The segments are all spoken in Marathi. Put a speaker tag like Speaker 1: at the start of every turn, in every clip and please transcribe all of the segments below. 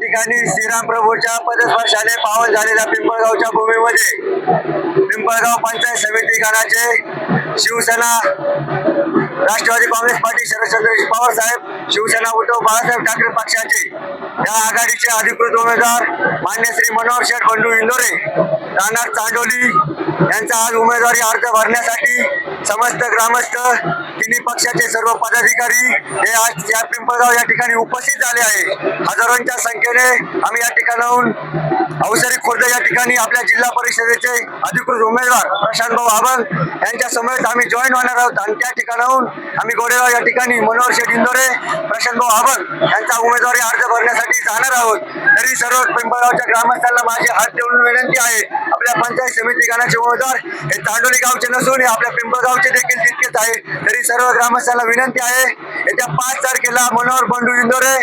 Speaker 1: ठिकाणी श्रीराम प्रभूच्या पदस्पर्शाने पावन झालेल्या पिंपळगावच्या भूमीमध्ये पिंपळगाव पंचायत समिती गणाचे शिवसेना राष्ट्रवादी काँग्रेस पार्टी शरदचंद्र पवार साहेब शिवसेना उद्धव बाळासाहेब ठाकरे पक्षाचे या आघाडीचे अधिकृत उमेदवार मान्य श्री मनोहर शेठ बंडू इंदोरे राहणार चांडोली यांचा आज उमेदवारी अर्ज भरण्यासाठी समस्त ग्रामस्थ तिन्ही पक्षाचे सर्व पदाधिकारी हे आज या पिंपळगाव या ठिकाणी उपस्थित झाले आहे। हजारोंच्या संख्येने आम्ही या ठिकाणाहून अवसरी खुर्द या ठिकाणी आपल्या जिल्हा परिषदेचे अधिकृत उमेदवार प्रशांत भाऊ आबंग यांच्या समवेत आम्ही जॉईन होणार आहोत आणि त्या ठिकाणाहून आम्ही गोडेगाव या ठिकाणी मनोहर शेठ इंदोरे प्रशांत भाऊ आबंग यांचा उमेदवारी अर्ज भरण्यासाठी जाणार आहोत। तरी सर्व पिंपळगावच्या ग्रामस्थांना माझी हात देऊन विनंती आहे, आपल्या पंचायत समिती गणाचे उमेदवार हे चांडोली गावचे नसून आपल्या पिंपळगावचे देखील तितकेच आहे। तरी सर्व ग्रामस्थांना विनंती आहे, येत्या 5 तारखेला मनोहर बंडू इंदोरे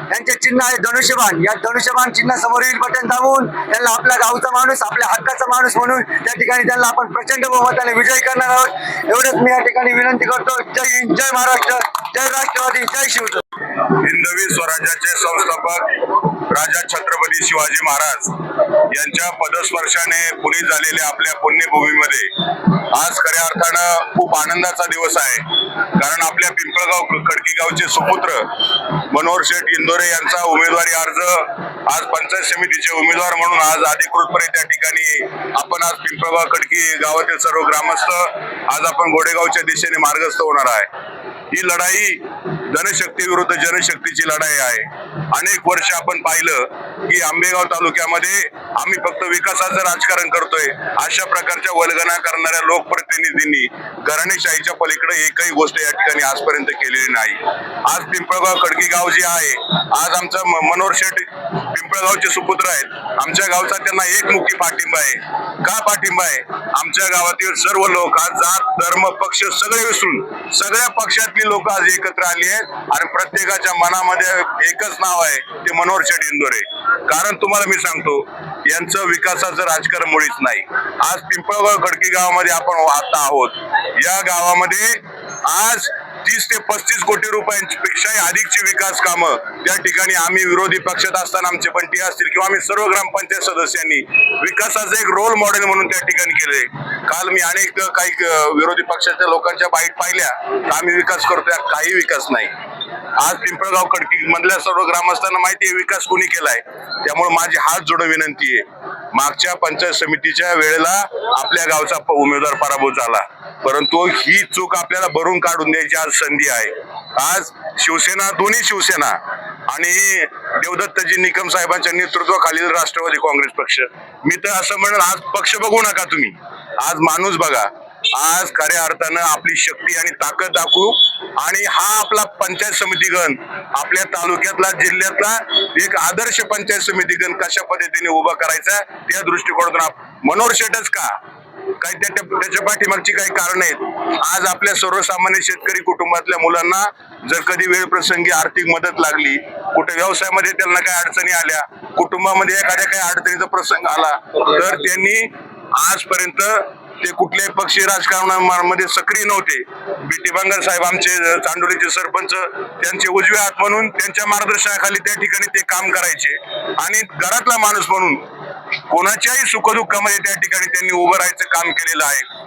Speaker 1: यांचे चिन्ह आहे धनुष्यबाण। या धनुष्यबाण चिन्ह समोरील बटन दाबून त्यांना आपला गावचा माणूस आपल्या हक्काचा माणूस म्हणून त्या ठिकाणी त्यांना आपण प्रचंड बहुमताने विजयी करणार आहोत। एवढंच मी या ठिकाणी विनंती करतो। जय हिंद, जय महाराष्ट्र, जय राष्ट्रवादी, जय शिवसेना।
Speaker 2: हिंदवी स्वराज्याचे संस्थापक राजा छत्रपती शिवाजी महाराज यांच्या पदस्पर्शाने पुनीत झालेल्या आपल्या पुण्यभूमीमध्ये आज खऱ्या अर्थानं खूप आनंदाचा दिवस आहे। कारण आपल्या पिंपळगाव खडकी गावचे सुपुत्र मनोहर शेठ इंदोरे यांचा उमेदवारी अर्ज आज पंचायत समितीचे उमेदवार म्हणून आज अधिकृतपणे त्या ठिकाणी आपण आज पिंपळगाव खडकी गावातील सर्व ग्रामस्थ आज आपण गोडेगावच्या दिशेने मार्गस्थ होणार आहे। ही लढाई धनशक्ती विरुद्ध जनशक्तीची लढाई आहे। अनेक वर्ष आपण पाहिलं की आंबेगाव तालुक्यामध्ये आम्ही फक्त विकासाचं राजकारण करतोय अशा प्रकारच्या वल्गना करणाऱ्या लोकप्रतिनिधींनी घराणेशाहीच्या पलीकडे एकही गोष्ट या ठिकाणी आजपर्यंत केलेली नाही। आज पिंपळगाव खडकी गाव जे आहे, आज आमचं मनोहर शेठ पिंपळगावचे सुपुत्र आहेत। आमच्या गावचा त्यांना एकमुखी पाठिंबा आहे। का पाठिंबा आहे? आमच्या गावातील सर्व लोक आज जात धर्म पक्ष सगळे विसरून सगळ्या पक्षातली लोक आज एकत्र आली आहेत आणि प्रत्येकाच्या मनामध्ये एकच नाव आहे, ते मनोहर शेठ इंदोरे। कारण तुम्हाला मी सांगतो, यांचं विकासाचं राजकारण मुळीच नाही। आज पिंपळगाव खडकी गावामध्ये आपण आता आहोत। या गावामध्ये आज 30 ते 35 कोटी रुपयांपेक्षाही अधिकची विकास कामं त्या ठिकाणी आम्ही विरोधी पक्षात असताना आमचे बंटी असतील किंवा आम्ही सर्व ग्रामपंचायत सदस्यांनी विकासाचं एक रोल मॉडेल म्हणून त्या ठिकाणी केले। काल मी अनेक काही विरोधी पक्षाच्या लोकांच्या बाईट पाहिल्या, आम्ही विकास करतोय, काही विकास नाही। आज पिंपळगाव खडकी मधल्या सर्व ग्रामस्थांना माहिती आहे विकास कोणी केलाय। त्यामुळे माझी हात जोडून विनंती आहे, मागच्या पंचायत समितीच्या वेळेला आपल्या गावचा उमेदवार पराभूत झाला, परंतु ही चूक आपल्याला भरून काढून द्यायची आज संधी आहे। आज शिवसेना, दोन्ही शिवसेना आणि देवदत्तजी निकम साहेबांच्या नेतृत्वाखालील राष्ट्रवादी काँग्रेस पक्ष, मी तर असं म्हणेल आज पक्ष बघू नका तुम्ही, आज माणूस बघा। आज खऱ्या अर्थानं आपली शक्ती आणि ताकद दाखवू आणि हा आपला पंचायत समिती गण आपल्या तालुक्यातला जिल्ह्यातला एक आदर्श पंचायत समिती गण कशा पद्धतीने उभा करायचा त्या दृष्टिकोनातून मनोहर शेठच का काही त्याच्या पाठीमागची काही कारण आहेत। आज आपल्या सर्वसामान्य शेतकरी कुटुंबातल्या मुलांना जर कधी वेळ प्रसंगी आर्थिक मदत लागली, कुठे व्यवसायामध्ये त्यांना काही अडचणी आल्या, कुटुंबामध्ये एखाद्या काही अडचणीचा प्रसंग आला, तर त्यांनी आजपर्यंत ते कुठल्याही पक्षी राजकारणामध्ये सक्रिय नव्हते। बीटी बांगर साहेब आमचे चांडोलीचे सरपंच, त्यांचे उजवे हात म्हणून त्यांच्या मार्गदर्शनाखाली त्या ठिकाणी ते काम करायचे आणि घरातला माणूस म्हणून कोणाच्याही सुखदुःखामध्ये त्या ठिकाणी त्यांनी उभं राहायचं काम केलेलं आहे।